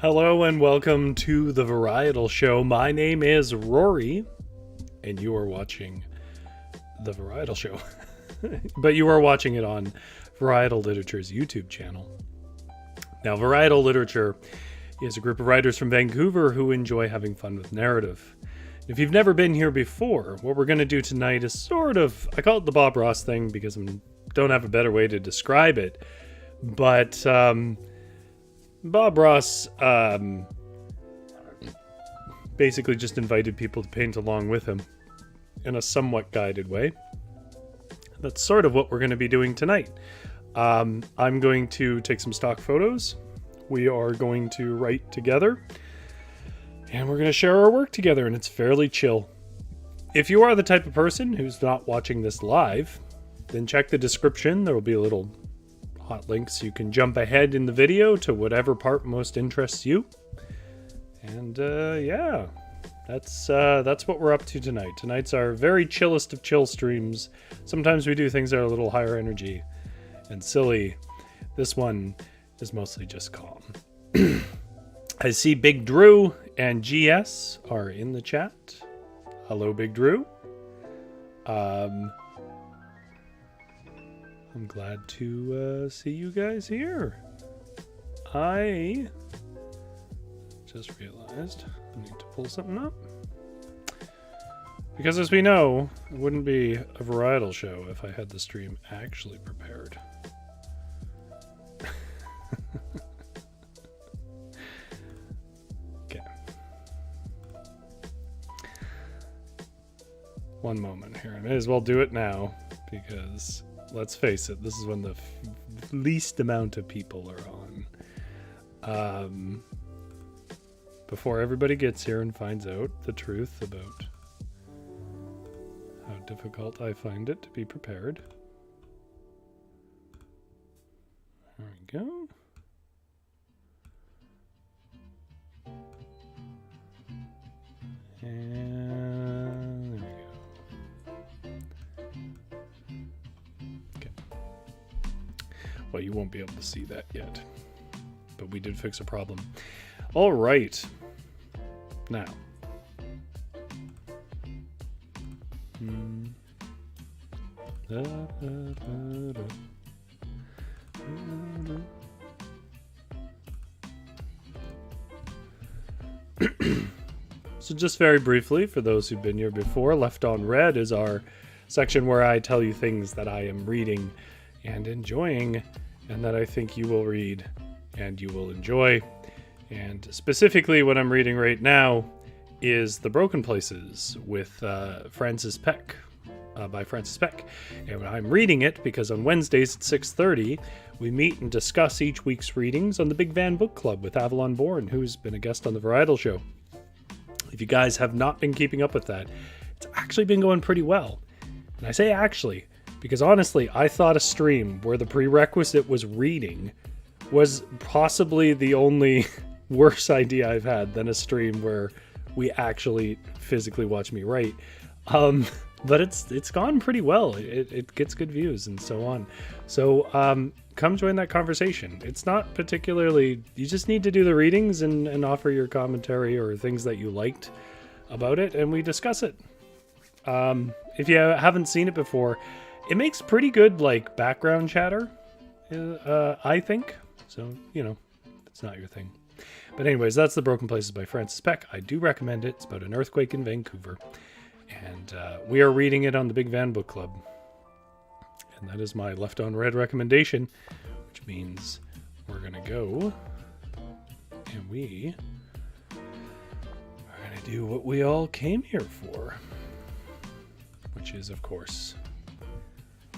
Hello and welcome to the Varietal Show. My name is Rory, and you are watching the Varietal Show. But you are watching it on Varietal Literature's YouTube channel. Now, Varietal Literature is a group of writers from Vancouver who enjoy having fun with narrative. If you've never been here before, what we're going to do tonight is sort of, I call it the Bob Ross thing because I don't have a better way to describe it, but Bob Ross basically just invited people to paint along with him in a somewhat guided way. That's sort of what we're going to be doing tonight. I'm going to take some stock photos. We are going to write together. And we're going to share our work together, and it's fairly chill. If you are the type of person who's not watching this live, then check the description. There will be a little hot links. You can jump ahead in the video to whatever part most interests you. And yeah, that's what we're up to tonight. Tonight's our very chillest of chill streams. Sometimes we do things that are a little higher energy and silly. This one is mostly just calm. I see Big Drew and GS are in the chat. Hello, Big Drew. I'm glad to see you guys here. I just realized I need to pull something up. Because as we know, it wouldn't be a varietal show if I had the stream actually prepared. Okay. One moment here. I may as well do it now because let's face it, this is when the least amount of people are on. Before everybody gets here and finds out the truth about how difficult I find it to be prepared. There we go. And there we go. Okay. Well, you won't be able to see that yet, but we did fix a problem. All right. Now. So just very briefly, for those who've been here before, Left on Red is our section where I tell you things that I am reading and enjoying and that I think you will read and you will enjoy. And specifically what I'm reading right now is The Broken Places with Francis Peck, by Francis Peck. And I'm reading it because on Wednesdays at 6:30, we meet and discuss each week's readings on the Big Van Book Club with Avalon Bourne, who's been a guest on the Varietal Show. If you guys have not been keeping up with that, it's actually been going pretty well. And I say actually, because honestly, I thought a stream where the prerequisite was reading was possibly the only worse idea I've had than a stream where we actually physically watch me write. But it's gone pretty well. It gets good views and so on. So come join that conversation. It's not particularly, you just need to do the readings and offer your commentary or things that you liked about it, and we discuss it. If you haven't seen it before, it makes pretty good like background chatter, I think. So, you know, it's not your thing. But anyways, that's The Broken Places by Francis Peck. I do recommend it. It's about an earthquake in Vancouver. And we are reading it on the Big Van Book Club. And that is my Left on Red recommendation, which means we're going to go and we are going to do what we all came here for, which is, of course,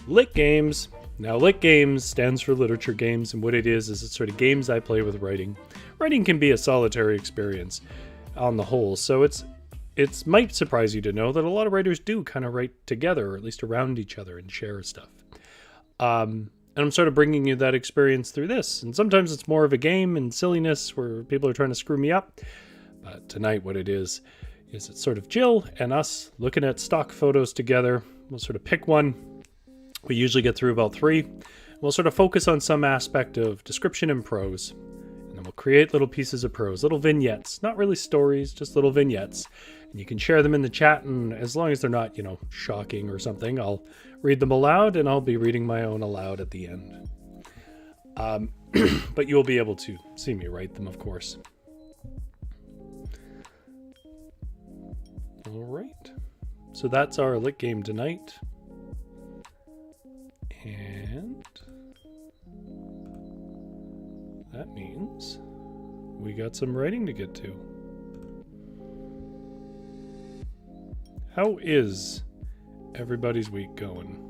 Lit Games. Now, Lit Games stands for Literature Games, and what it is it's sort of games I play with writing. Writing can be a solitary experience on the whole, so it might surprise you to know that a lot of writers do kind of write together, or at least around each other, and share stuff. And I'm sort of bringing you that experience through this, and sometimes it's more of a game and silliness where people are trying to screw me up. But tonight, what it is it's sort of Jill and us looking at stock photos together. We'll sort of pick one. We usually get through about 3. We'll sort of focus on some aspect of description and prose. And then we'll create little pieces of prose, little vignettes, not really stories, just little vignettes. And you can share them in the chat, and as long as they're not, shocking or something, I'll read them aloud, and I'll be reading my own aloud at the end. But you'll be able to see me write them, of course. All right. So that's our lit game tonight. And that means we got some writing to get to. How is everybody's week going?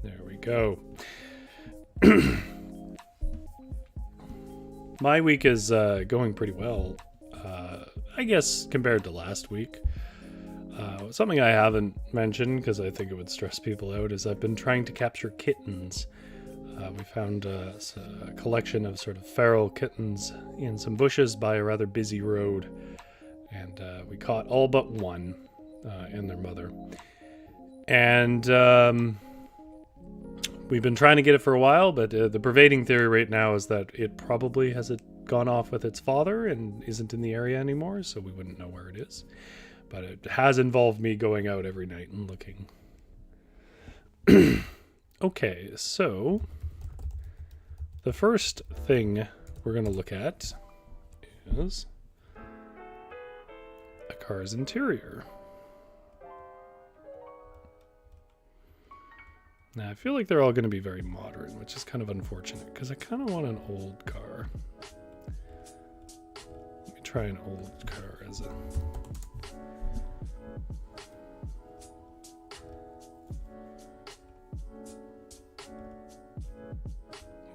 There we go. My week is going pretty well, I guess, compared to last week. Something I haven't mentioned, because I think it would stress people out, is I've been trying to capture kittens. We found a collection of sort of feral kittens in some bushes by a rather busy road, and we caught all but one and their mother. And we've been trying to get it for a while, but the pervading theory right now is that it probably has gone off with its father and isn't in the area anymore, so we wouldn't know where it is. But it has involved me going out every night and looking. Okay, so the first thing we're going to look at is a car's interior. Now, I feel like they're all going to be very modern, which is kind of unfortunate, because I kind of want an old car. Let me try an old car as a...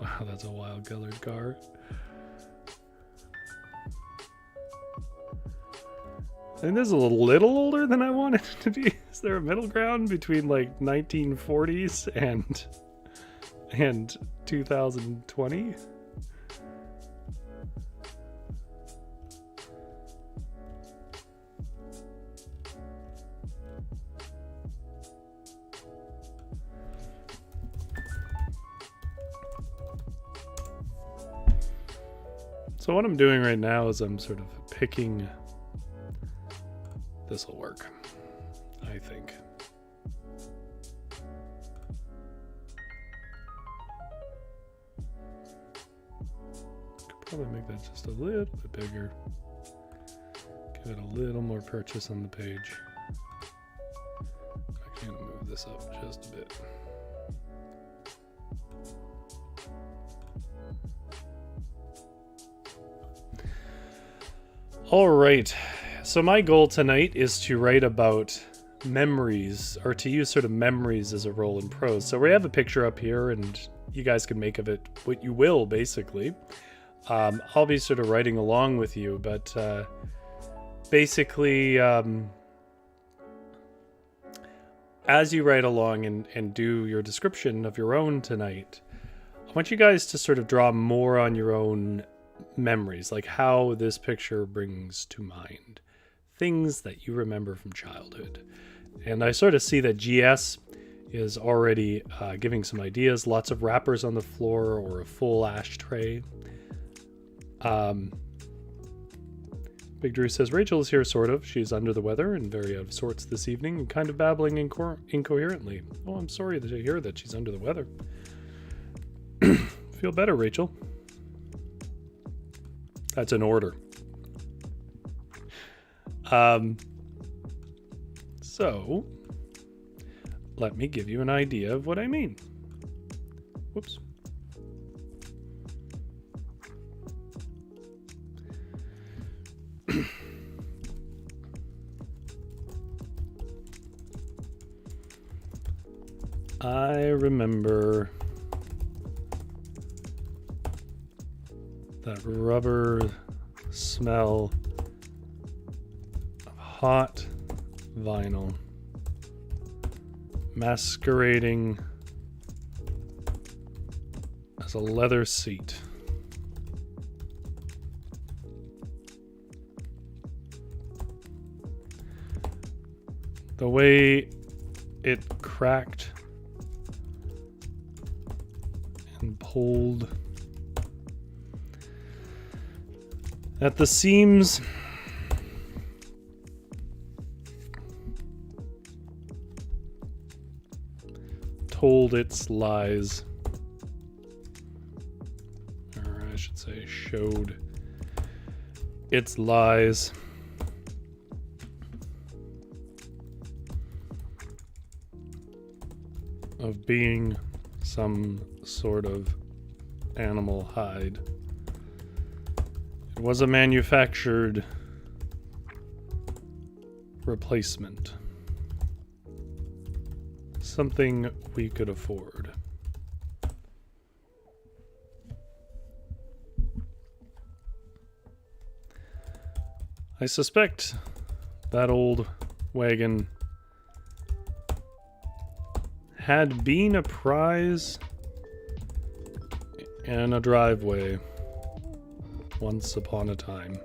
Wow, that's a wild colored car. I think this is a little older than I wanted it to be. Is there a middle ground between like 1940s and 2020? So what I'm doing right now is I'm sort of picking... This will work, I think. Could probably make that just a little bit bigger. Give it a little more purchase on the page. I'm gonna move this up just a bit. All right. So my goal tonight is to write about memories, or to use sort of memories as a role in prose. So we have a picture up here, and you guys can make of it what you will, basically. I'll be sort of writing along with you, but basically, as you write along and do your description of your own tonight, I want you guys to sort of draw more on your own memories, like how this picture brings to mind things that you remember from childhood. And I sort of see that GS is already giving some ideas. Lots of wrappers on the floor or a full ashtray. Big Drew says, Rachel is here, sort of. She's under the weather and very out of sorts this evening and kind of babbling incoherently. Oh, I'm sorry to hear that she's under the weather. Feel better, Rachel. That's an order. So let me give you an idea of what I mean. Whoops. I remember that rubber smell of hot vinyl masquerading as a leather seat. The way it cracked and pulled at the seams told its lies, or I should say showed its lies. Of being some sort of animal hide. It was a manufactured replacement. Something we could afford. I suspect that old wagon had been a prize in a driveway once upon a time.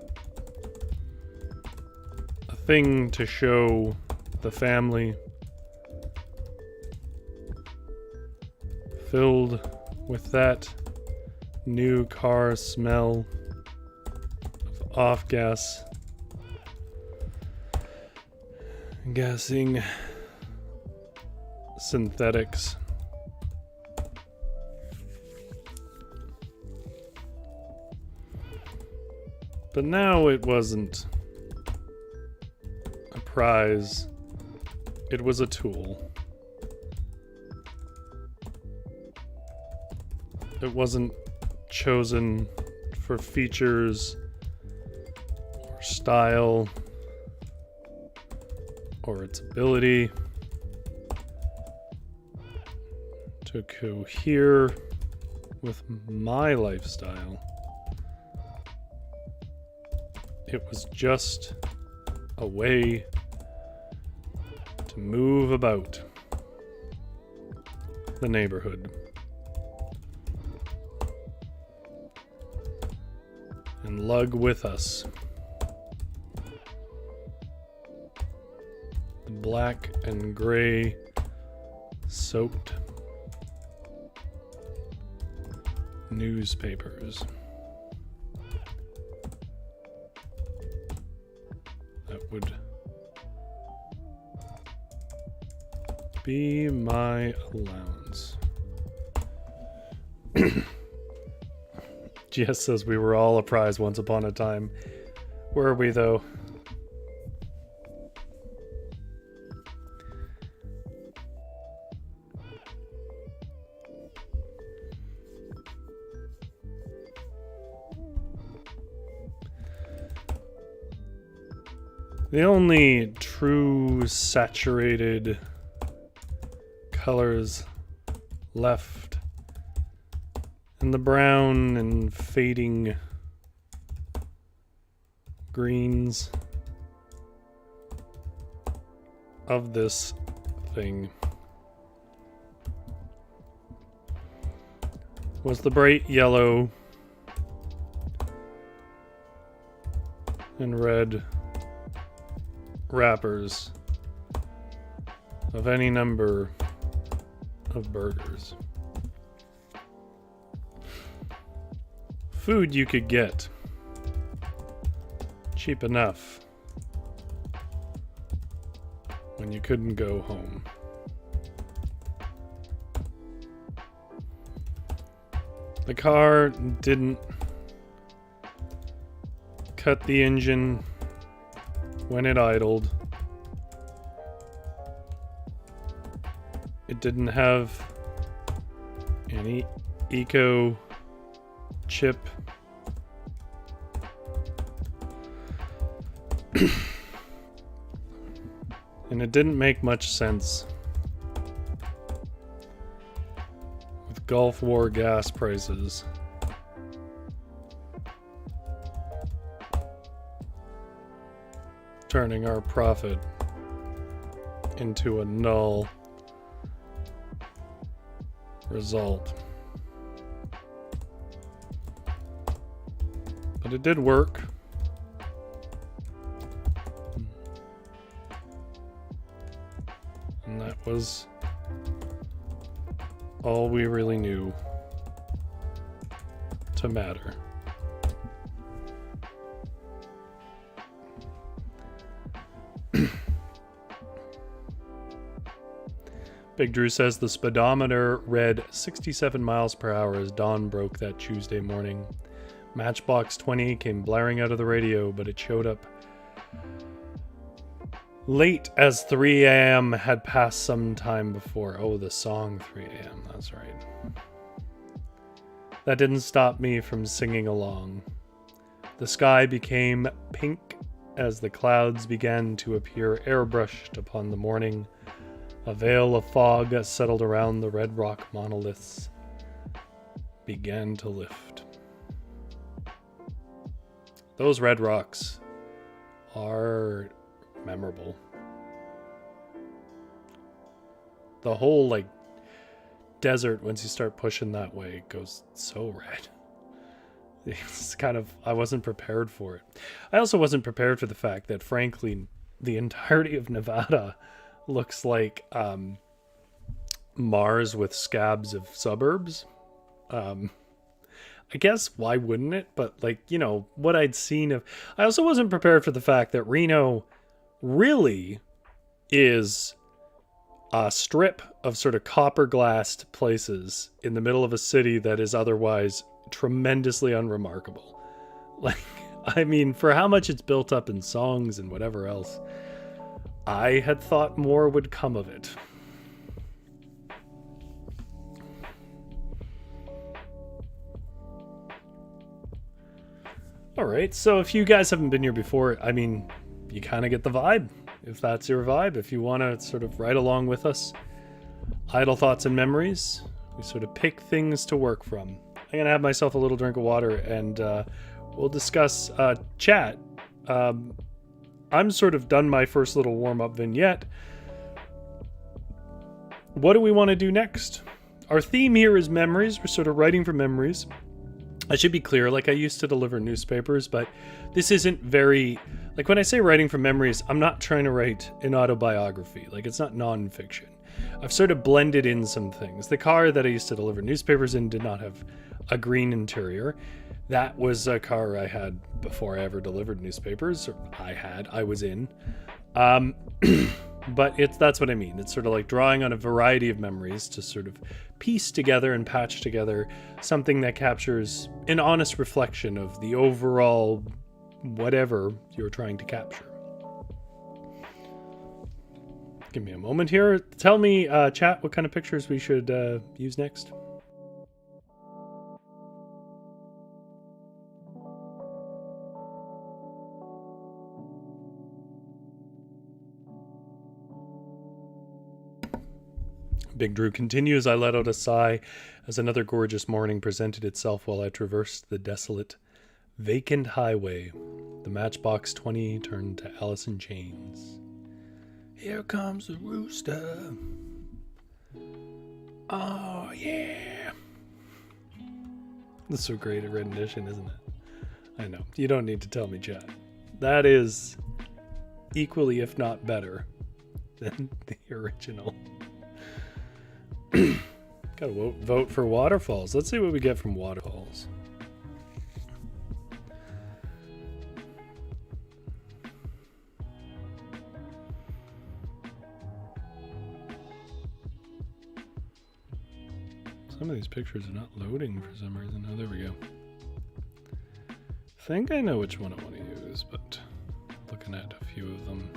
A thing to show the family, filled with that new car smell of off-gas, gassing synthetics. But now it wasn't a prize, it was a tool. It wasn't chosen for features or style or its ability to cohere with my lifestyle. It was just a way to move about the neighborhood and lug with us the black and gray soaked newspapers that would be my allowance. GS says we were all a prize once upon a time. Were we, though? The only true saturated colors left in the brown and fading greens of this thing was the bright yellow and red wrappers of any number of burgers. Food you could get cheap enough when you couldn't go home. The car didn't cut the engine when it idled. It didn't have any eco chip. And it didn't make much sense with Gulf War gas prices. Turning our profit into a null result. But it did work. And that was all we really knew to matter. Big Drew says the speedometer read 67 miles per hour as dawn broke that Tuesday morning. Matchbox 20 came blaring out of the radio, but it showed up late as 3 a.m. had passed some time before. Oh, the song 3 a.m. That's right. That didn't stop me from singing along. The sky became pink as the clouds began to appear airbrushed upon the morning. A veil of fog settled around the red rock monoliths, began to lift. Those red rocks are memorable. The whole, desert, once you start pushing that way, goes so red. It's kind of, I wasn't prepared for it. I also wasn't prepared for the fact that, frankly, the entirety of Nevada looks like Mars with scabs of suburbs. I guess, why wouldn't it? But, what I'd seen of... I also wasn't prepared for the fact that Reno really is a strip of sort of copper-glassed places in the middle of a city that is otherwise tremendously unremarkable. For how much it's built up in songs and whatever else, I had thought more would come of it. Alright, so if you guys haven't been here before, you kind of get the vibe. If that's your vibe, if you want to sort of ride along with us. Idle thoughts and memories. We sort of pick things to work from. I'm going to have myself a little drink of water and we'll discuss chat. I'm sort of done my first little warm-up vignette. What do we want to do next? Our theme here is memories. We're sort of writing from memories. I should be clear, I used to deliver newspapers, but this isn't very... when I say writing from memories, I'm not trying to write an autobiography. It's not nonfiction. I've sort of blended in some things. The car that I used to deliver newspapers in did not have a green interior. That was a car I had before I ever delivered newspapers. Or I was in. But that's what I mean. It's sort of like drawing on a variety of memories to sort of piece together and patch together something that captures an honest reflection of the overall whatever you're trying to capture. Give me a moment here. Tell me, chat, what kind of pictures we should use next. Big Drew continues. I let out a sigh as another gorgeous morning presented itself while I traversed the desolate, vacant highway. The Matchbox 20 turned to Alice in Chains. Here comes the rooster. Oh, yeah. That's so great a rendition, isn't it? I know. You don't need to tell me, chat. That is equally, if not better, than the original. Gotta vote for waterfalls. Let's see what we get from waterfalls. Some of these pictures are not loading for some reason. Oh, there we go. I think I know which one I want to use, but looking at a few of them.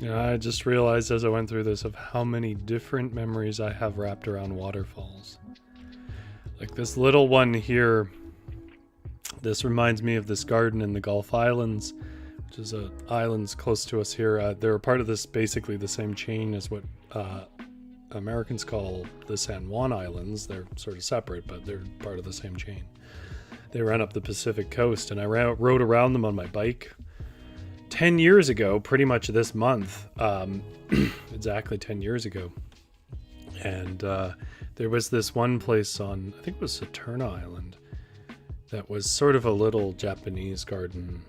Yeah, I just realized as I went through this of how many different memories I have wrapped around waterfalls. Like this little one here, this reminds me of this garden in the Gulf Islands, which is islands close to us here. They're part of this, basically the same chain as what Americans call the San Juan Islands. They're sort of separate, but they're part of the same chain. They run up the Pacific coast, and I rode around them on my bike 10 years ago, pretty much this month, exactly 10 years ago. And there was this one place on, I think it was Saturna Island, that was sort of a little Japanese garden.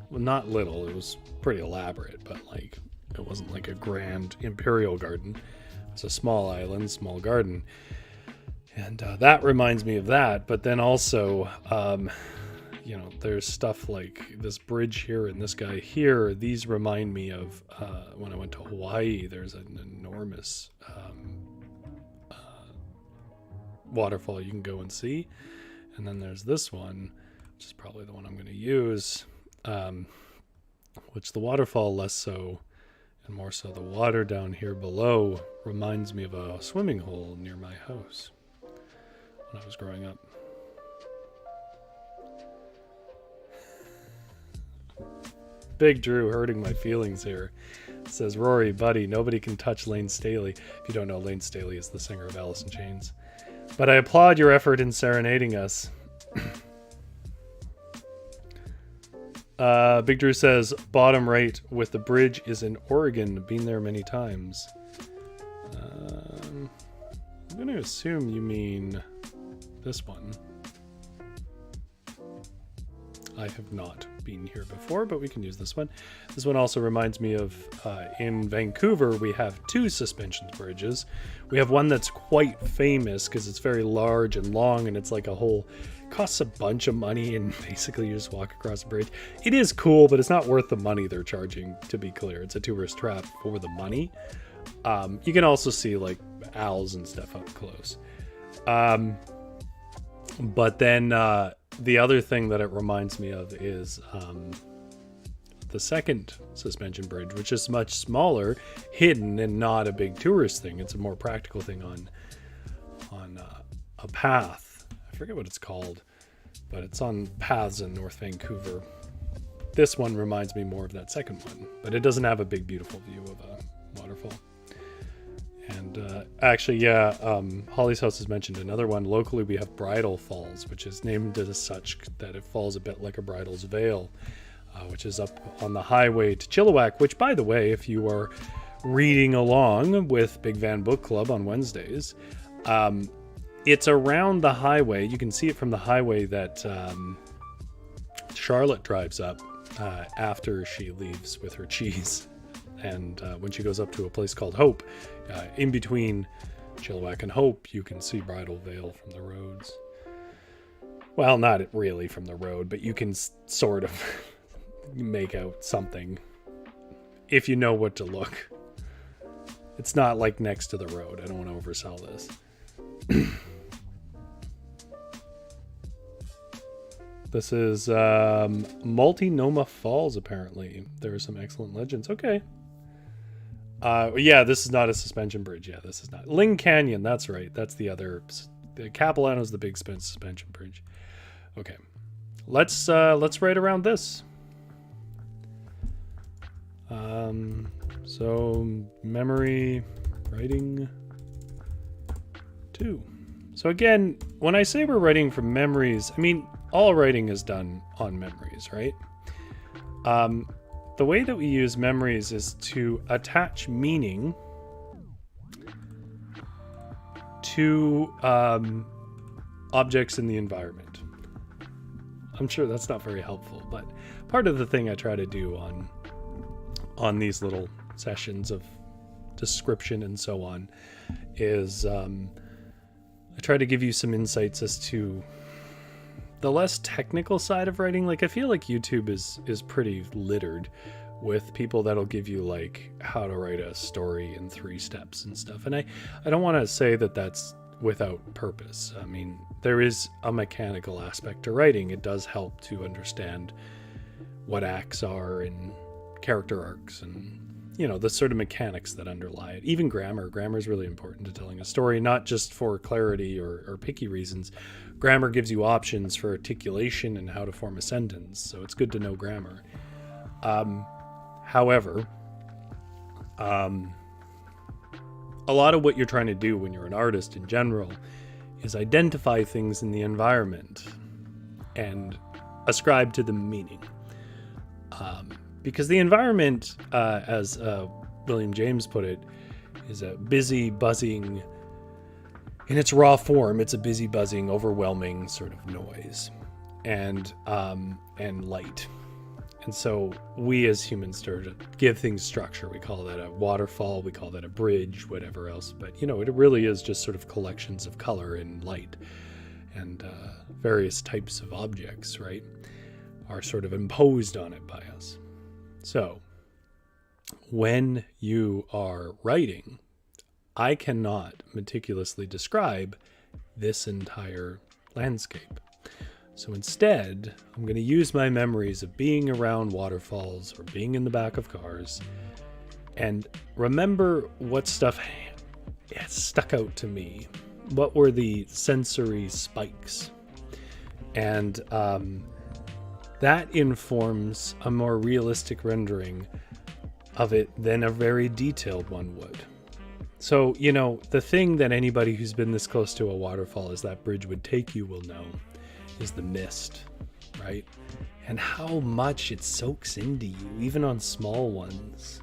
Well, not little, it was pretty elaborate, but like it wasn't like a grand imperial garden. It was a small island, small garden. And that reminds me of that. But then also, there's stuff like this bridge here and this guy here. These remind me of when I went to Hawaii. There's an enormous waterfall you can go and see. And then there's this one, which is probably the one I'm going to use, which the waterfall less so, and more so the water down here below reminds me of a swimming hole near my house when I was growing up. Big Drew hurting my feelings here. Says, Rory, buddy, nobody can touch Lane Staley. If you don't know, Lane Staley is the singer of Alice in Chains. But I applaud your effort in serenading us. Big Drew says, bottom right with the bridge is in Oregon. Been there many times. I'm going to assume you mean this one. I have not been here before, but we can use this one. This one also reminds me of in Vancouver, we have two suspension bridges. We have one that's quite famous because it's very large and long, and it's like a whole, costs a bunch of money, and basically you just walk across the bridge. It is cool, but it's not worth the money they're charging, to be clear. It's a tourist trap for the money. You can also see like owls and stuff up close. But then the other thing that it reminds me of is the second suspension bridge, which is much smaller, hidden, and not a big tourist thing. It's a more practical thing on a path. I forget what it's called, but it's on paths in North Vancouver. This one reminds me more of that second one, but it doesn't have a big, beautiful view of a waterfall. And actually, Holly's House has mentioned another one. Locally, we have Bridal Falls, which is named as such that it falls a bit like a bridal's veil, which is up on the highway to Chilliwack, which, by the way, if you are reading along with Big Van Book Club on Wednesdays, it's around the highway. You can see it from the highway that Charlotte drives up after she leaves with her cheese. And when she goes up to a place called Hope, in between Chilliwack and Hope, you can see Bridal Veil from the roads. Well, not really from the road, but you can sort of make out something if you know what to look. It's not like next to the road. I don't want to oversell this. This is Multnomah Falls, apparently. There are some excellent legends. Okay. Yeah, this is not a suspension bridge. Yeah, this is not. Leung Canyon, that's right. That's the other. The Capilano's the big suspension bridge. Okay. Let's write around this. So memory writing 2. So again, when I say we're writing from memories, I mean all writing is done on memories, right? The way that we use memories is to attach meaning to objects in the environment. I'm sure that's not very helpful, but part of the thing I try to do on these little sessions of description and so on is I try to give you some insights as to the less technical side of writing. Like, I feel like YouTube is pretty littered with people that'll give you like how to write a story in 3 steps and stuff. And I don't want to say that that's without purpose. I mean, there is a mechanical aspect to writing. It does help to understand what acts are and character arcs and, you know, the sort of mechanics that underlie it. Even grammar. Grammar is really important to telling a story, not just for clarity or picky reasons. Grammar gives you options for articulation and how to form a sentence, so it's good to know grammar. However, a lot of what you're trying to do when you're an artist in general is identify things in the environment. and ascribe to them meaning. Because the environment, as William James put it, is a busy, buzzing, in its raw form, it's a busy, buzzing, overwhelming sort of noise and light. And so we as humans start to give things structure. We call that a waterfall, we call that a bridge, whatever else. But, you know, it really is just sort of collections of color and light, and various types of objects, right, are sort of imposed on it by us. So when you are writing, I cannot meticulously describe this entire landscape. So instead, I'm going to use my memories of being around waterfalls or being in the back of cars and remember what stuff stuck out to me. What were the sensory spikes? And that informs a more realistic rendering of it than a very detailed one would. So, you know, the thing that anybody who's been this close to a waterfall as that bridge would take you will know is the mist, right? And how much it soaks into you, even on small ones.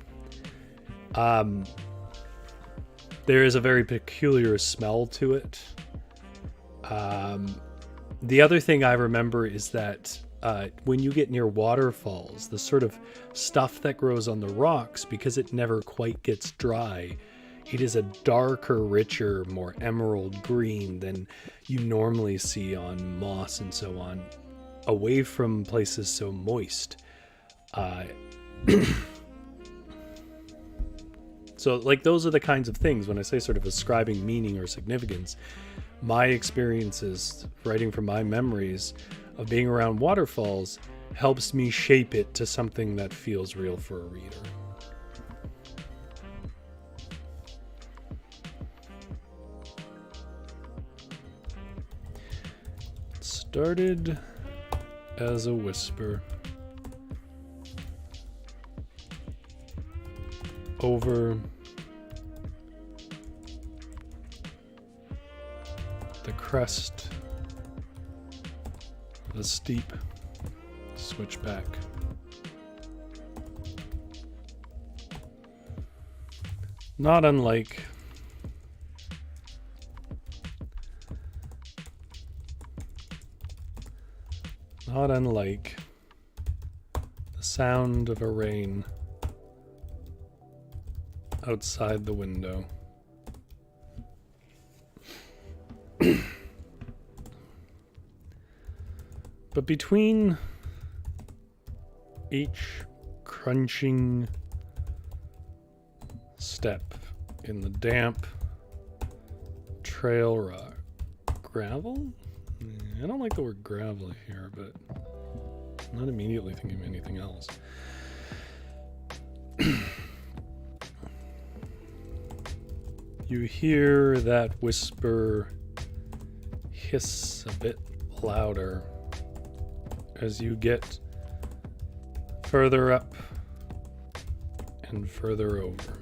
There is a very peculiar smell to it. The other thing I remember is that when you get near waterfalls, the sort of stuff that grows on the rocks, because it never quite gets dry, it is a darker, richer, more emerald green than you normally see on moss and so on, away from places so moist. So, like, those are the kinds of things, when I say sort of ascribing meaning or significance, my experiences, writing from my memories of being around waterfalls, helps me shape it to something that feels real for a reader. It started as a whisper over the crest of a steep switchback. Not unlike the sound of a rain outside the window. But between each crunching step in the damp trail rock, gravel? I don't like the word gravel here, but I'm not immediately thinking of anything else. You hear that whisper hiss a bit louder as you get further up and further over.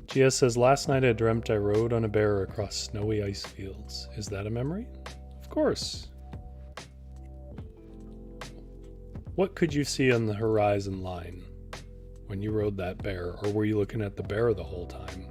GS says, last night I dreamt I rode on a bear across snowy ice fields. Is that a memory? Of course. What could you see on the horizon line when you rode that bear? Or were you looking at the bear the whole time?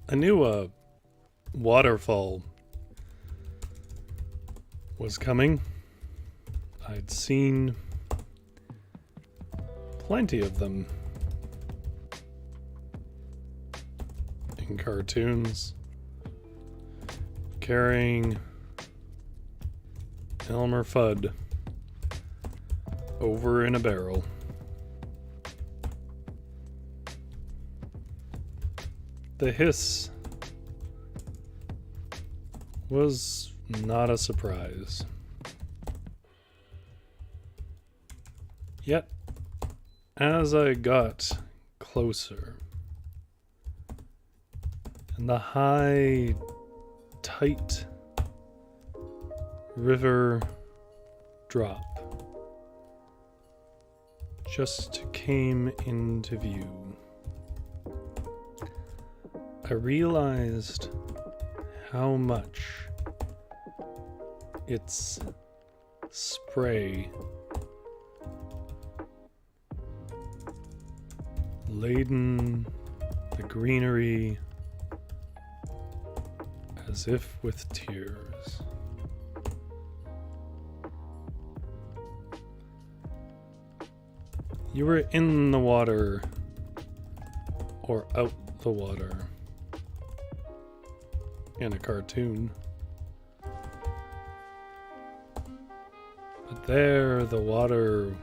I knew a waterfall was coming. I'd seen plenty of them in cartoons, carrying Elmer Fudd over in a barrel. The hiss was Not a surprise. Yet, as I got closer, and the high, tight river drop just came into view, I realized how much its spray laden the greenery as if with tears. You were in the water or out the water in a cartoon. But there the water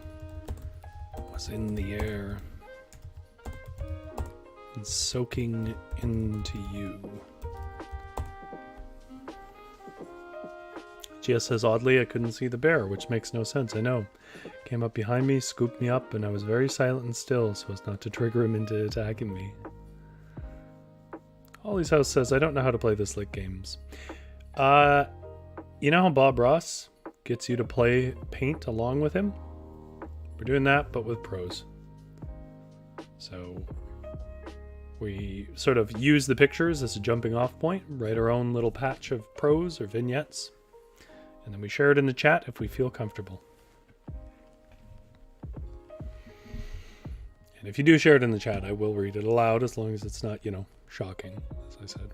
was in the air and soaking into you. Gia says, oddly, I couldn't see the bear, which makes no sense, I know. Came up behind me, scooped me up, and I was very silent and still so as not to trigger him into attacking me. Holly's House says, I don't know how to play this lit games. You know how Bob Ross gets you to play paint along with him? We're doing that, but with prose. So we sort of use the pictures as a jumping off point, write our own little patch of prose or vignettes, and then we share it in the chat if we feel comfortable. And if you do share it in the chat, I will read it aloud as long as it's not, you know, shocking, as I said.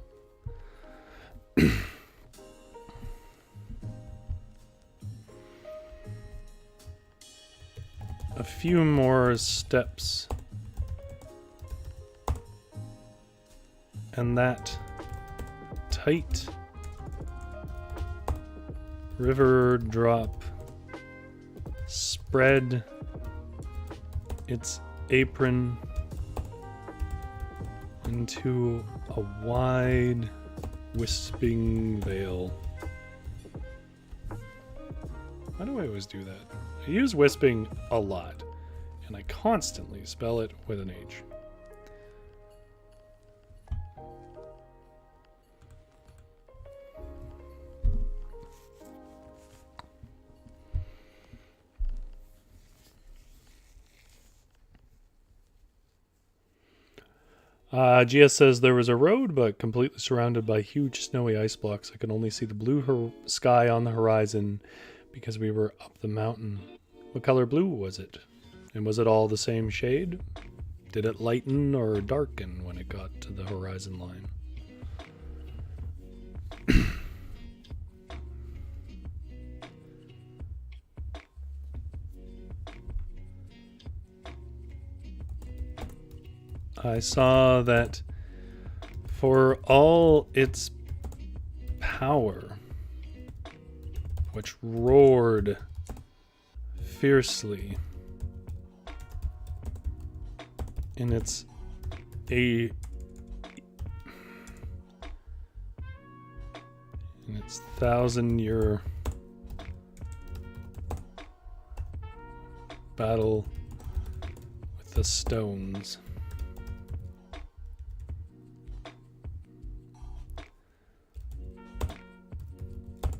A few more steps. And that tight river drop spread its apron into a wide, wisping veil. Why do I always do that? I use wisping a lot, and I constantly spell it with an H. GS says there was a road, but completely surrounded by huge snowy ice blocks. I could only see the blue sky on the horizon because we were up the mountain. What color blue was it? And was it all the same shade? Did it lighten or darken when it got to the horizon line? I saw that for all its power, which roared fiercely in its 1,000-year battle with the stones.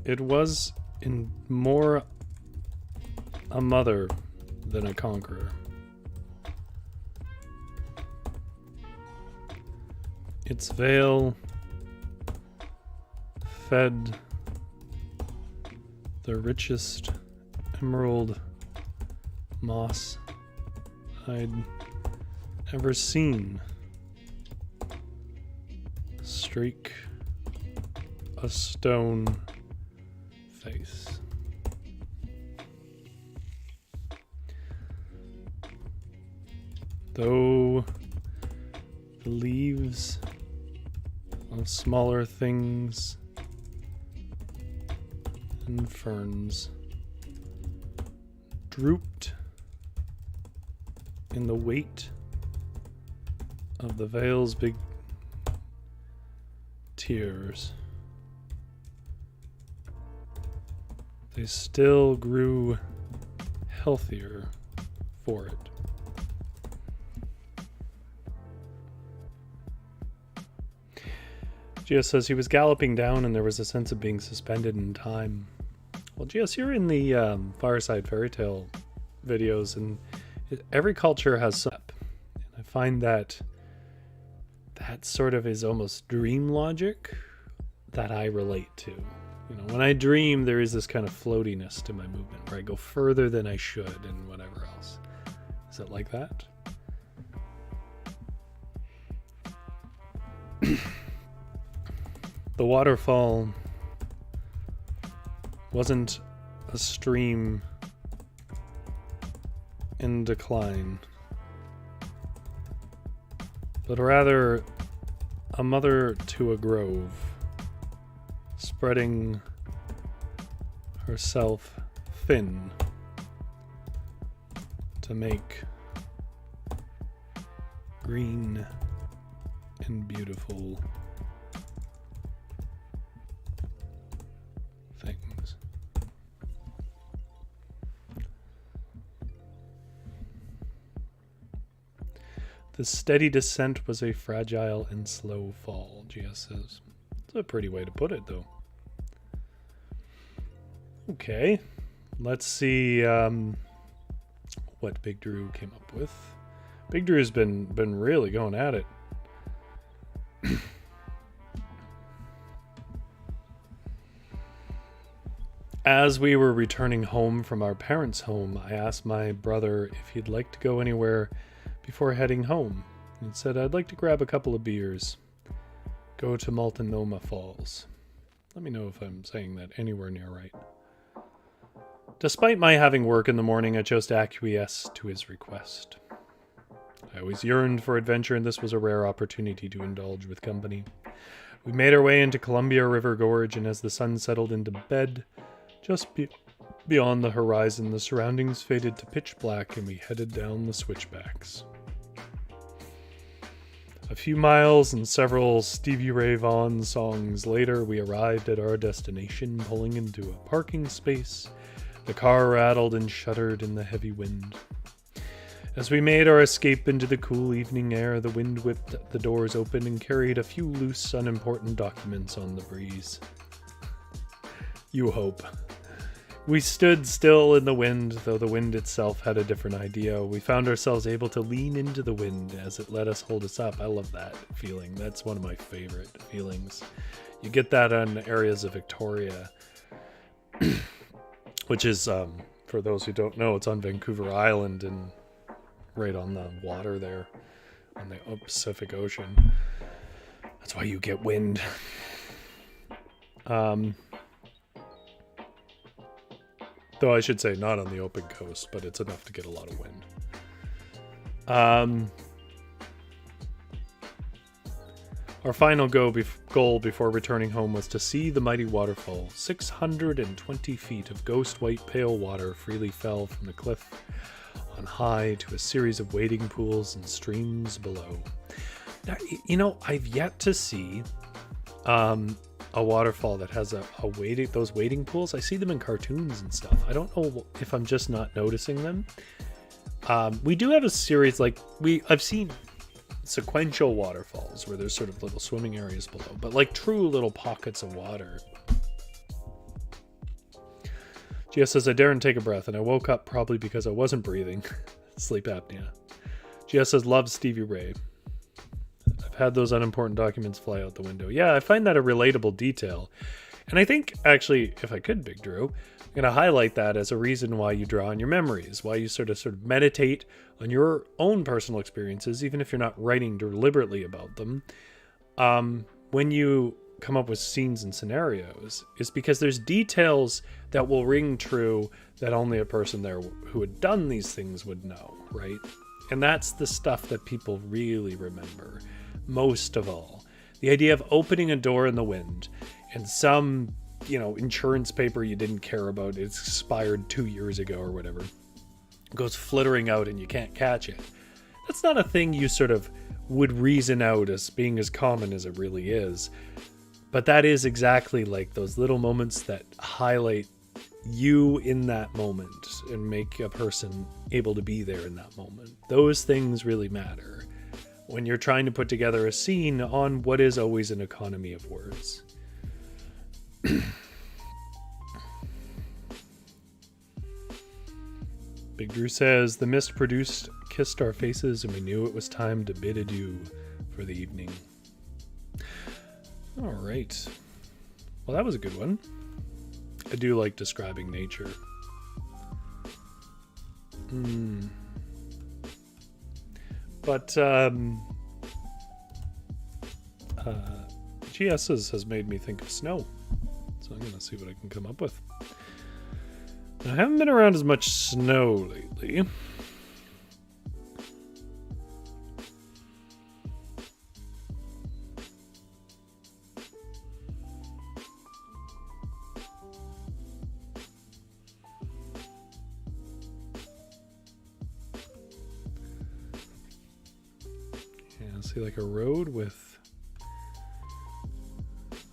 It was in more a mother than a conqueror. Its veil fed the richest emerald moss I'd ever seen streak a stone face. Though the leaves of smaller things and ferns drooped in the weight of the veil's big tears, they still grew healthier for it. Gia says he was galloping down and there was a sense of being suspended in time. Well, Gias, you're in the Fireside Fairytale videos, and every culture has some. And I find that sort of is almost dream logic that I relate to. You know, when I dream, there is this kind of floatiness to my movement where I go further than I should and whatever else. Is it like that? The waterfall wasn't a stream in decline, but rather a mother to a grove, spreading herself thin to make green and beautiful things. The steady descent was a fragile and slow fall, GS says. It's a pretty way to put it, though. Okay, let's see what Big Drew came up with. Big Drew's been really going at it. As we were returning home from our parents' home, I asked my brother if he'd like to go anywhere before heading home. He said, I'd like to grab a couple of beers. Go to Multnomah Falls. Let me know if I'm saying that anywhere near right. Despite my having work in the morning, I chose to acquiesce to his request. I always yearned for adventure, and this was a rare opportunity to indulge with company. We made our way into Columbia River Gorge, and as the sun settled into bed, just beyond the horizon, the surroundings faded to pitch black, and we headed down the switchbacks. A few miles and several Stevie Ray Vaughan songs later, we arrived at our destination, pulling into a parking space. The car rattled and shuddered in the heavy wind. As we made our escape into the cool evening air, the wind whipped the doors open and carried a few loose, unimportant documents on the breeze. You hope. We stood still in the wind, though the wind itself had a different idea. We found ourselves able to lean into the wind as it let us hold us up. I love that feeling. That's one of my favorite feelings. You get that on areas of Victoria, which is, for those who don't know, it's on Vancouver Island and right on the water there, on the Pacific Ocean. That's why you get wind. Though I should say not on the open coast, but it's enough to get a lot of wind. Our final goal before returning home was to see the mighty waterfall. 620 feet of ghost white pale water freely fell from the cliff on high to a series of wading pools and streams below. Now, you know, I've yet to see a waterfall that has those wading pools. I see them in cartoons and stuff. I don't know if I'm just not noticing them. We do have a series I've seen sequential waterfalls where there's sort of little swimming areas below, but like true little pockets of water. Gia says, I daren't take a breath, and I woke up probably because I wasn't breathing. Sleep apnea. Gia says, love Stevie Ray. I've had those unimportant documents fly out the window. Yeah, I find that a relatable detail. And I think, actually, if I could, Big Drew, I'm going to highlight that as a reason why you draw on your memories, why you sort of meditate on your own personal experiences, even if you're not writing deliberately about them. When you come up with scenes and scenarios, is because there's details that will ring true that only a person there who had done these things would know, right? And that's the stuff that people really remember most of all. The idea of opening a door in the wind and some, insurance paper you didn't care about, it's expired 2 years ago or whatever, goes flittering out and you can't catch it. That's not a thing you sort of would reason out as being as common as it really is. But that is exactly like those little moments that highlight you in that moment and make a person able to be there in that moment. Those things really matter when you're trying to put together a scene on what is always an economy of words. Big Drew says, the mist kissed our faces, and we knew it was time to bid adieu for the evening. All right. Well, that was a good one. I do like describing nature. But GS's has made me think of snow. So I'm going to see what I can come up with. I haven't been around as much snow lately. Yeah, see like a road with...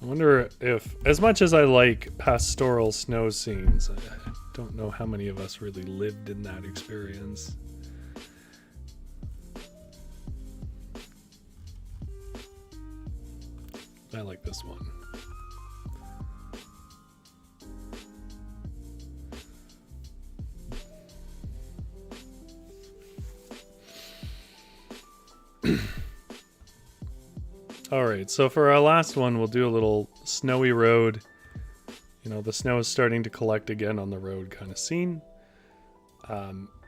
I wonder if, as much as I like pastoral snow scenes, I don't know how many of us really lived in that experience. I like this one. Alright, so for our last one, we'll do a little snowy road. You know, the snow is starting to collect again on the road kind of scene.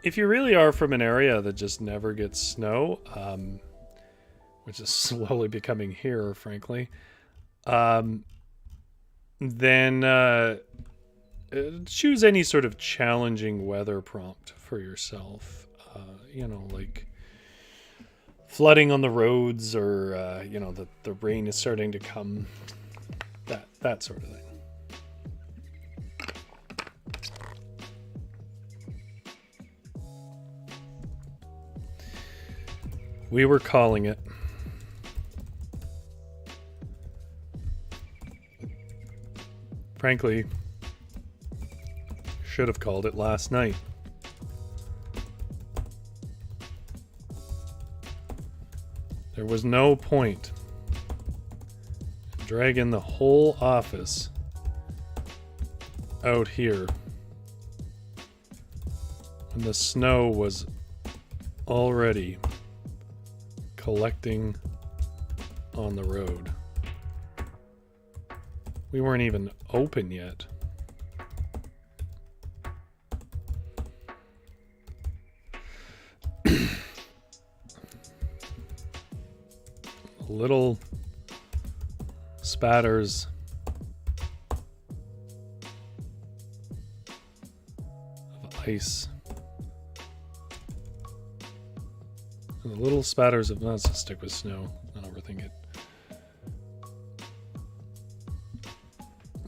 If you really are from an area that just never gets snow, which is slowly becoming here, frankly, then choose any sort of challenging weather prompt for yourself. You know, like flooding on the roads, or you know, the rain is starting to come, that sort of thing. We were calling it. Frankly, should have called it last night. There was no point in dragging the whole office out here when the snow was already collecting on the road. We weren't even open yet. Little spatters of ice. And the little spatters of... let's just stick with snow. Not overthink it.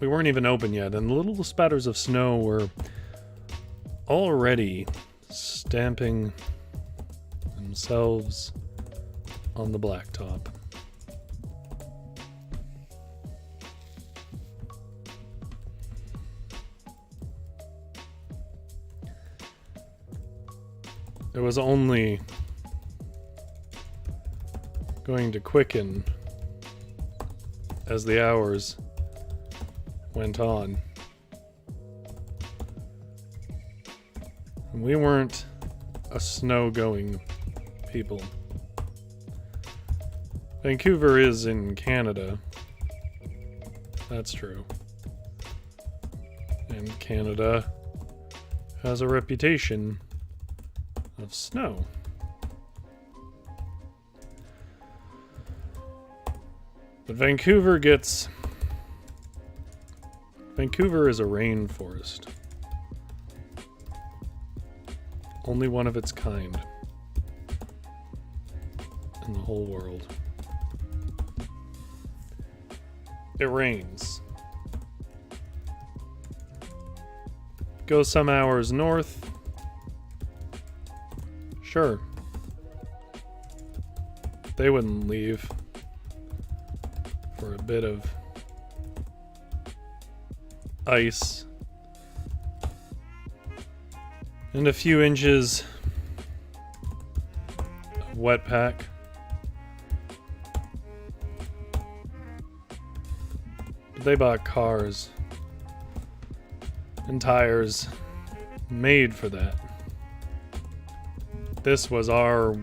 We weren't even open yet, and the little spatters of snow were already stamping themselves on the blacktop. It was only going to quicken as the hours went on. We weren't a snow-going people. Vancouver is in Canada. That's true. And Canada has a reputation of snow. But Vancouver is a rainforest. Only one of its kind in the whole world. It rains. Go some hours north. Sure. They wouldn't leave for a bit of ice And a few inches of wet pack. But they bought cars and tires made for that. This was our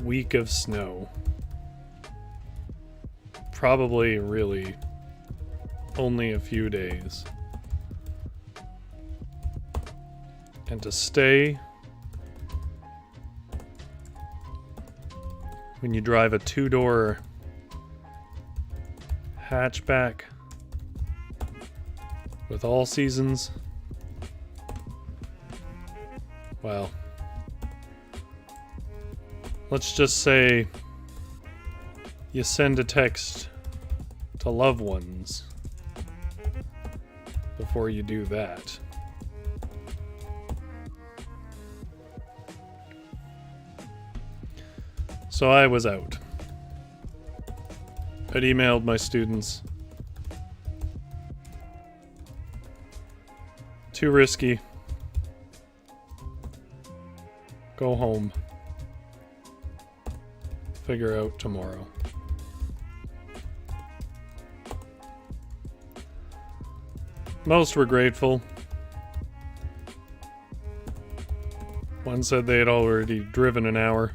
week of snow. Probably really only a few days. And to stay when you drive a two-door hatchback with all seasons, well, let's just say you send a text to loved ones before you do that. So I was out. I'd emailed my students. Too risky. Go home. Figure out tomorrow. Most were grateful. One said they had already driven an hour.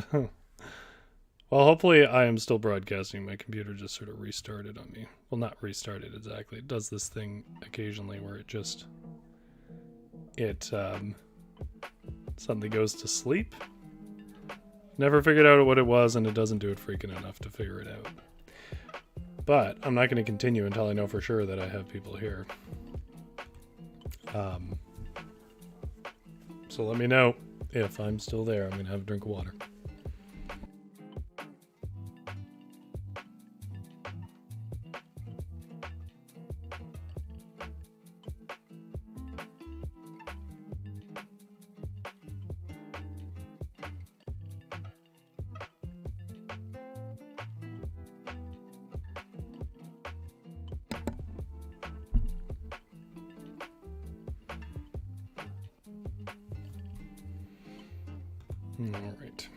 Well, hopefully I am still broadcasting. My computer just sort of restarted on me. Well, not restarted exactly. It does this thing occasionally where it suddenly goes to sleep. Never figured out what it was, and it doesn't do it freaking enough to figure it out. But I'm not going to continue until I know for sure that I have people here. So let me know if I'm still there. I'm going to have a drink of water. All right.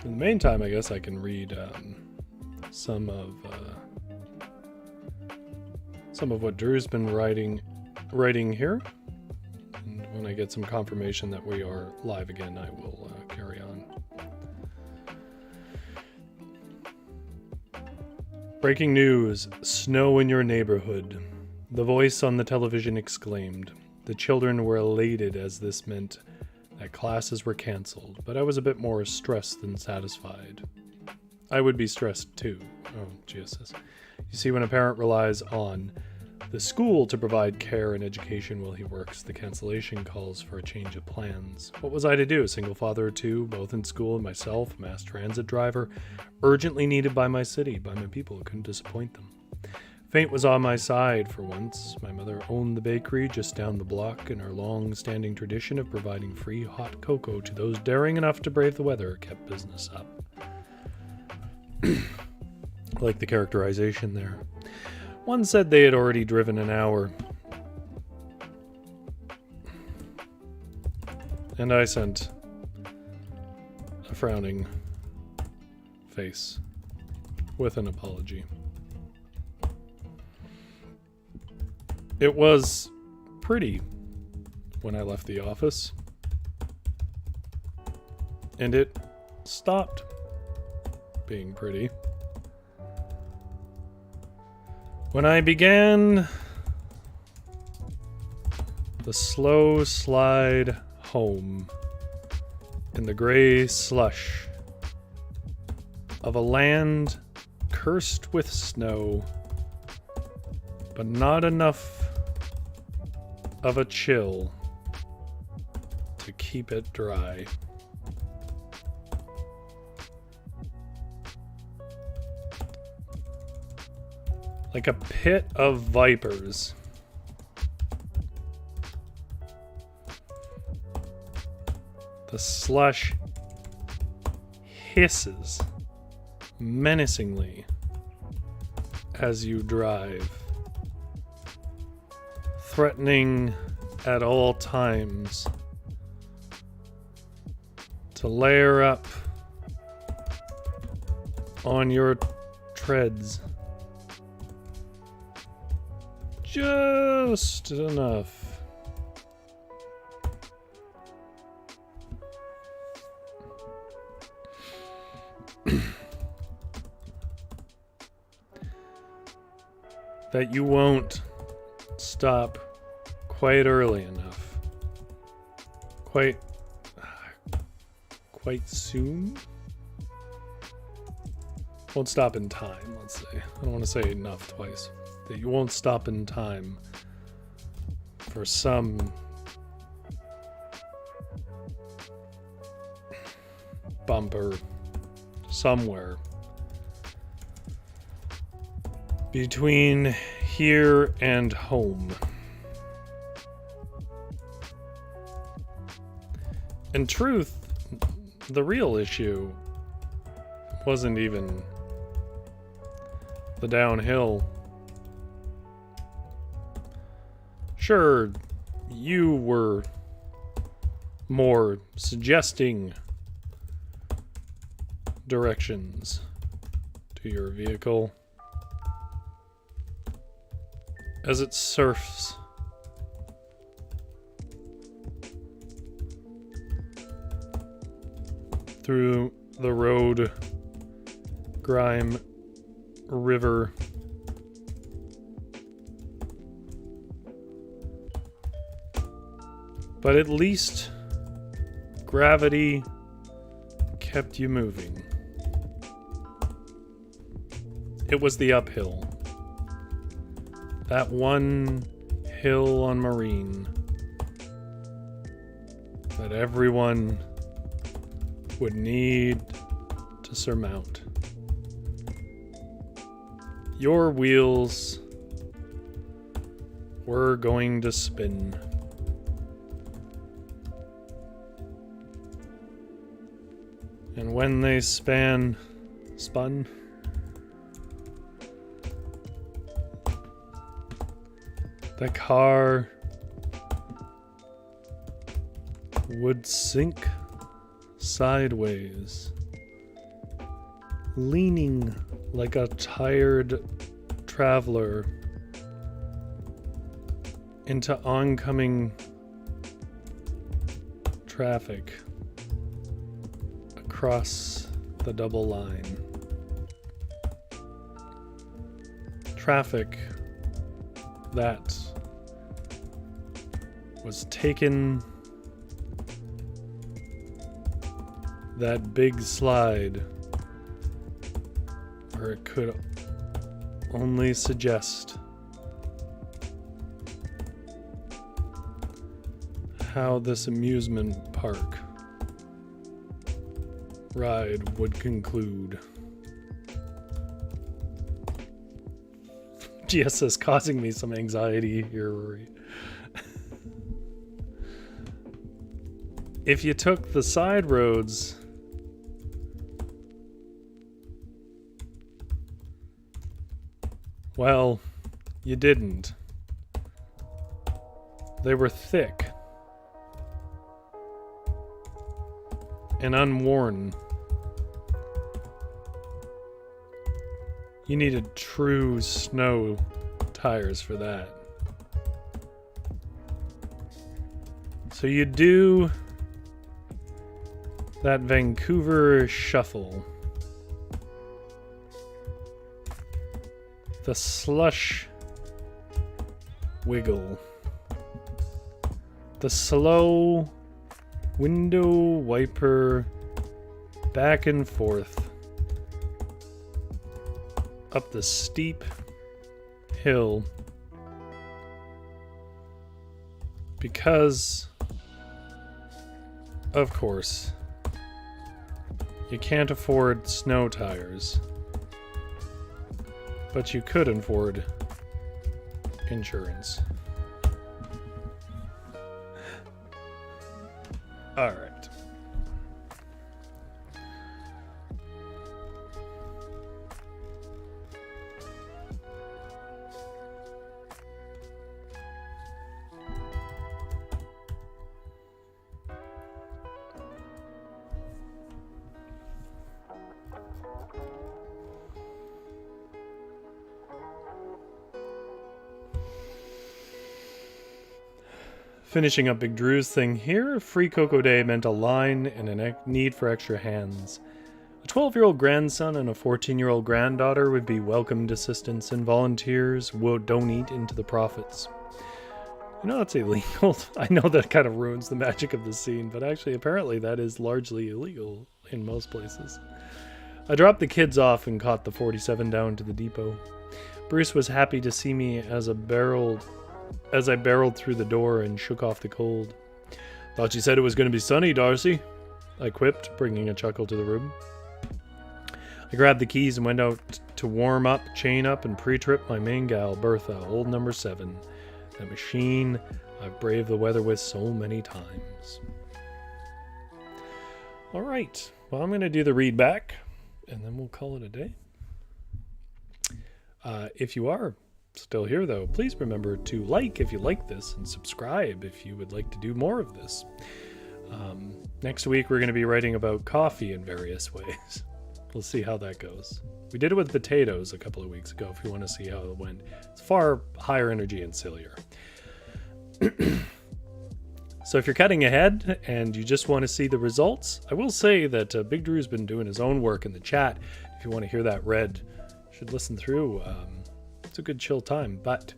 In the meantime, I guess I can read some of what Drew's been writing here. And when I get some confirmation that we are live again, I will carry on. Breaking news: snow in your neighborhood. The voice on the television exclaimed. The children were elated as this meant that classes were canceled, but I was a bit more stressed than satisfied. I would be stressed too. Oh, Jesus. You see, when a parent relies on the school to provide care and education while he works, the cancellation calls for a change of plans. What was I to do? A single father of two, both in school, and myself, a mass transit driver, urgently needed by my city, by my people who couldn't disappoint them. Fate was on my side for once. My mother owned the bakery just down the block, and her long-standing tradition of providing free hot cocoa to those daring enough to brave the weather kept business up. I like the characterization there. One said they had already driven an hour. And I sent a frowning face with an apology. It was pretty when I left the office, and it stopped being pretty when I began the slow slide home in the gray slush of a land cursed with snow, but not enough of a chill to keep it dry. like a pit of vipers. The slush hisses menacingly as you drive, threatening at all times to layer up on your treads just enough that you won't stop quite early enough. Quite soon? Won't stop in time, let's say. I don't want to say enough twice. That you won't stop in time for some bumper somewhere between here and home. In truth, the real issue wasn't even the downhill. Sure, you were more suggesting directions to your vehicle as it surfs through the road, grime, river, but at least gravity kept you moving. It was the uphill. That one hill on Marine that everyone would need to surmount. Your wheels were going to spin. And when they spun, the car would sink sideways, leaning like a tired traveler into oncoming traffic across the double line. Traffic that was taken that big slide where it could only suggest how this amusement park ride would conclude. GS is causing me some anxiety here. If you took the side roads, well, you didn't. They were thick and unworn. You needed true snow tires for that. So you do that Vancouver shuffle. The slush wiggle. The slow window wiper back and forth up the steep hill, because of course you can't afford snow tires but you could afford insurance. All right. Finishing up Big Drew's thing here, Free Cocoa Day meant a line and a need for extra hands. A 12-year-old grandson and a 14-year-old granddaughter would be welcomed assistants, and volunteers don't eat into the profits. You know, that's illegal. I know that kind of ruins the magic of the scene, but actually, apparently, that is largely illegal in most places. I dropped the kids off and caught the 47 down to the depot. Bruce was happy to see me as I barreled through the door and shook off the cold. "Thought you said it was going to be sunny, Darcy," I quipped, bringing a chuckle to the room. I grabbed the keys and went out to warm up, chain up, and pre-trip my main gal, Bertha, old number 7. That machine I've braved the weather with so many times. All right, well, I'm going to do the read back, and then we'll call it a day. If you are still here, though, please remember to like if you like this and subscribe if you would like to do more of this. Next week, we're going to be writing about coffee in various ways. We'll see how that goes. We did it with potatoes a couple of weeks ago, if you want to see how it went. It's far higher energy and sillier. So if you're cutting ahead and you just want to see the results, I will say that Big Drew's been doing his own work in the chat. If you want to hear that read, you should listen through. It's a good chill time. But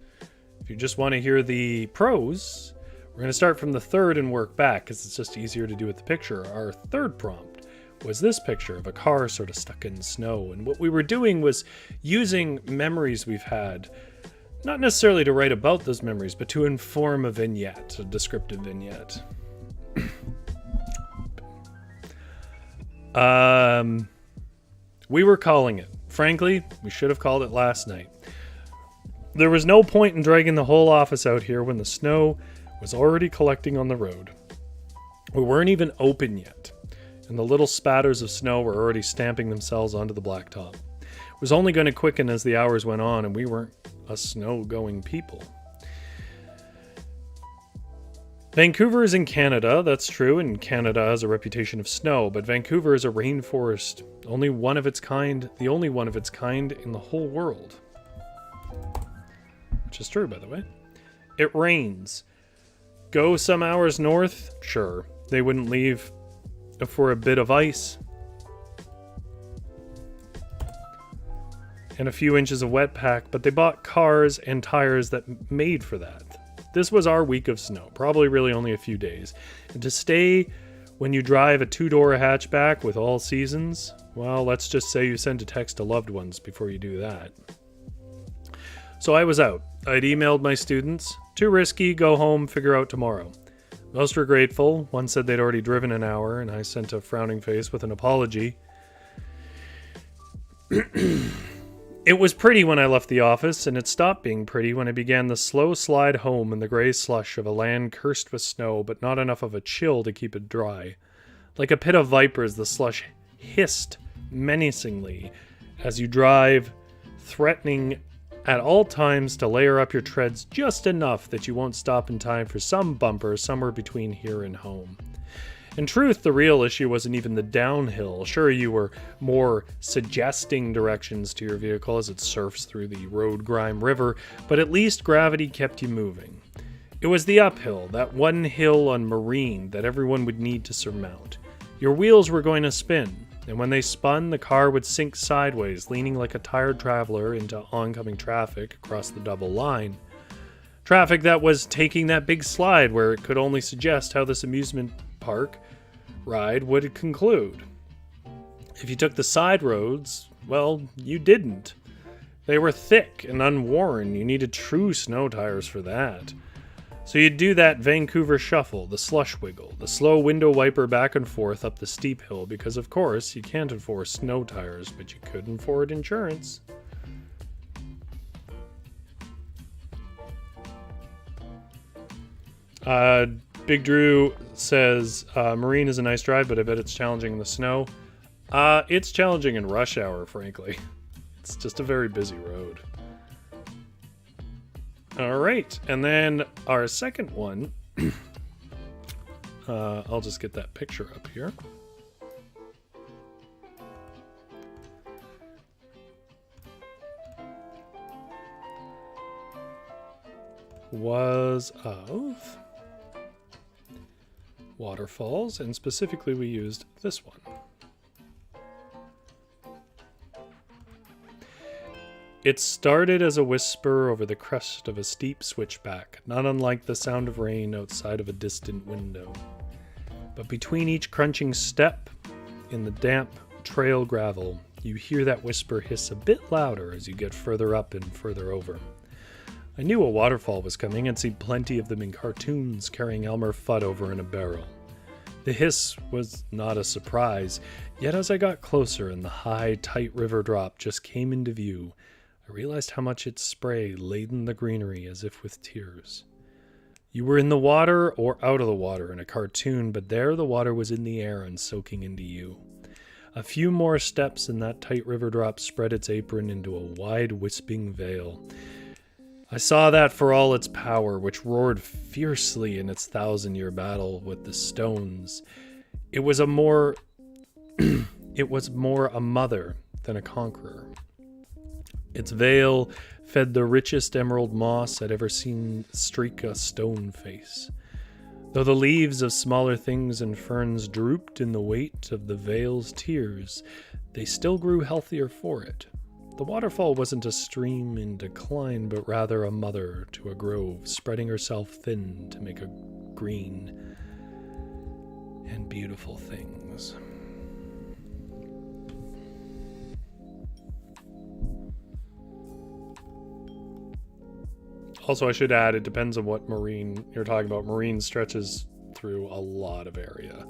if you just want to hear the prose, we're going to start from the third and work back because it's just easier to do with the picture. Our third prompt was this picture of a car sort of stuck in snow. And what we were doing was using memories we've had, not necessarily to write about those memories, but to inform a vignette, a descriptive vignette. We were calling it. Frankly, we should have called it last night. There was no point in dragging the whole office out here when the snow was already collecting on the road. We weren't even open yet, and the little spatters of snow were already stamping themselves onto the blacktop. It was only going to quicken as the hours went on, and we weren't a snow-going people. Vancouver is in Canada, that's true, and Canada has a reputation of snow, but Vancouver is a rainforest, the only one of its kind in the whole world. Which is true, by the way. It rains. Go some hours north? Sure. They wouldn't leave for a bit of ice and a few inches of wet pack, but they bought cars and tires that made for that. This was our week of snow, probably really only a few days. And to stay when you drive a 2-door hatchback with all seasons, well, let's just say you send a text to loved ones before you do that. So I was out. I'd emailed my students. Too risky, go home, figure out tomorrow. Most were grateful. One said they'd already driven an hour, and I sent a frowning face with an apology. It was pretty when I left the office, and it stopped being pretty when I began the slow slide home in the gray slush of a land cursed with snow, but not enough of a chill to keep it dry. Like a pit of vipers, the slush hissed menacingly as you drive, threatening at all times to layer up your treads just enough that you won't stop in time for some bumper somewhere between here and home. In truth, the real issue wasn't even the downhill. Sure, you were more suggesting directions to your vehicle as it surfs through the road grime river, but at least gravity kept you moving. It was the uphill, that one hill on Marine that everyone would need to surmount. Your wheels were going to spin, and when they spun, the car would sink sideways, leaning like a tired traveler into oncoming traffic across the double line. Traffic that was taking that big slide where it could only suggest how this amusement park ride would conclude. If you took the side roads, well, you didn't. They were thick and unworn. You needed true snow tires for that. So you'd do that Vancouver shuffle, the slush wiggle, the slow window wiper back and forth up the steep hill, because of course you can't afford snow tires, but you could afford insurance. Big Drew says, Marine is a nice drive, but I bet it's challenging in the snow. It's challenging in rush hour, frankly. It's just a very busy road. All right, and then our second one, I'll just get that picture up here. Was of waterfalls, and specifically we used this one. It started as a whisper over the crest of a steep switchback, not unlike the sound of rain outside of a distant window. But between each crunching step in the damp trail gravel, you hear that whisper hiss a bit louder as you get further up and further over. I knew a waterfall was coming and seen plenty of them in cartoons carrying Elmer Fudd over in a barrel. The hiss was not a surprise, yet as I got closer and the high, tight river drop just came into view, I realized how much its spray laden the greenery as if with tears. You were in the water or out of the water in a cartoon, but there the water was in the air and soaking into you. A few more steps and that tight river drop spread its apron into a wide, wisping veil. I saw that for all its power, which roared fiercely in its 1,000-year battle with the stones. It was more a mother than a conqueror. Its veil fed the richest emerald moss I'd ever seen streak a stone face. Though the leaves of smaller things and ferns drooped in the weight of the veil's tears, they still grew healthier for it. The waterfall wasn't a stream in decline, but rather a mother to a grove, spreading herself thin to make a green and beautiful things. Also, I should add, it depends on what marine you're talking about. Marine stretches through a lot of area.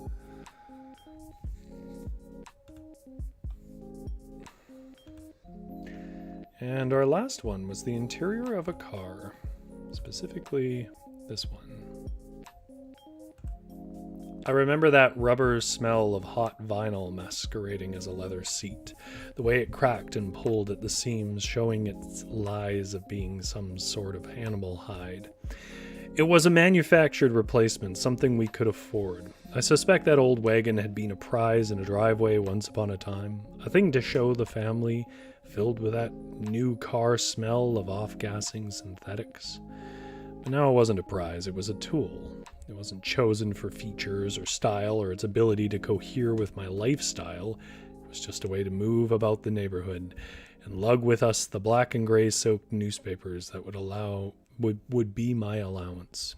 And our last one was the interior of a car, specifically this one. I remember that rubber smell of hot vinyl masquerading as a leather seat, the way it cracked and pulled at the seams, showing its lies of being some sort of animal hide. It was a manufactured replacement, something we could afford. I suspect that old wagon had been a prize in a driveway once upon a time, a thing to show the family, filled with that new car smell of off-gassing synthetics. But now it wasn't a prize, it was a tool. It wasn't chosen for features or style or its ability to cohere with my lifestyle. It was just a way to move about the neighborhood and lug with us the black and gray soaked newspapers that would be my allowance.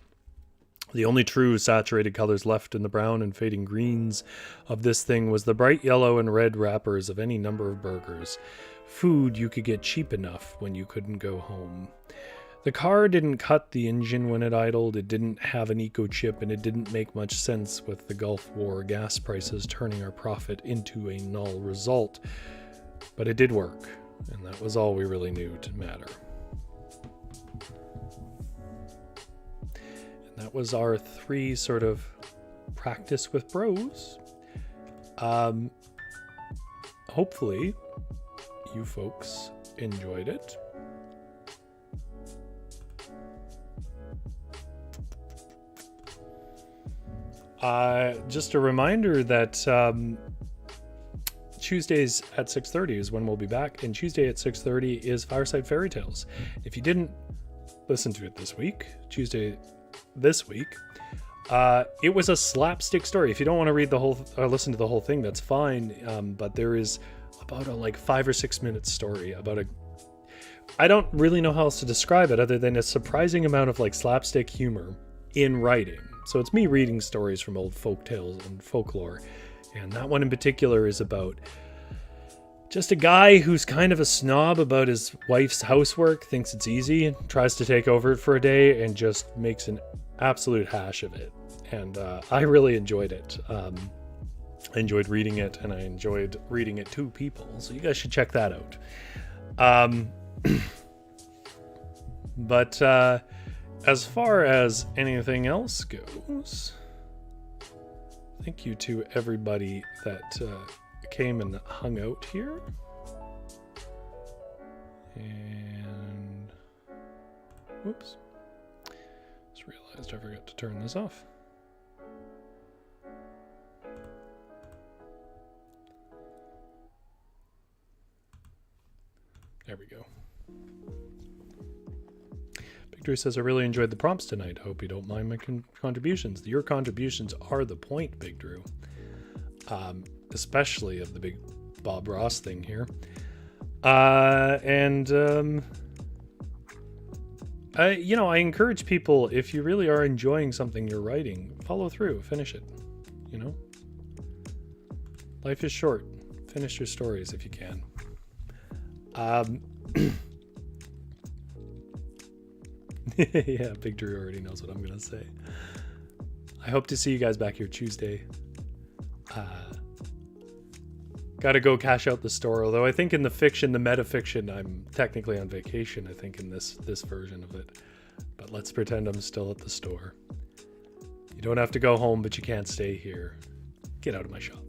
The only true saturated colors left in the brown and fading greens of this thing was the bright yellow and red wrappers of any number of burgers. Food you could get cheap enough when you couldn't go home. The car didn't cut the engine when it idled, it didn't have an eco chip, and it didn't make much sense with the Gulf War gas prices turning our profit into a null result. But it did work, and that was all we really knew to matter. And that was our 3 sort of practice with prose. Hopefully you folks enjoyed it. Just a reminder that Tuesdays at 6:30 is when we'll be back, and Tuesday at 6:30 is Fireside Fairy Tales. If you didn't listen to it this week, this week, it was a slapstick story. If you don't want to read the whole or listen to the whole thing, that's fine. But there is about a 5 or 6 minute story about I don't really know how else to describe it other than a surprising amount of slapstick humor in writing. So it's me reading stories from old folk tales and folklore. And that one in particular is about just a guy who's kind of a snob about his wife's housework, thinks it's easy, tries to take over it for a day, and just makes an absolute hash of it. And I really enjoyed it. I enjoyed reading it, and I enjoyed reading it to people. So you guys should check that out. But as far as anything else goes, thank you to everybody that came and hung out here. And whoops, just realized I forgot to turn this off. There we go. Big Drew says, I really enjoyed the prompts tonight. I hope you don't mind my contributions. Your contributions are the point, Big Drew. Especially of the big Bob Ross thing here. I encourage people, if you really are enjoying something you're writing, follow through, finish it. You know? Life is short. Finish your stories if you can. Yeah, Big Drew already knows what I'm gonna say. I hope to see you guys back here Tuesday. Gotta go cash out the store, although I think in the fiction, the metafiction, I'm technically on vacation, I think, in this version of it. But let's pretend I'm still at the store. You don't have to go home, but you can't stay here. Get out of my shop.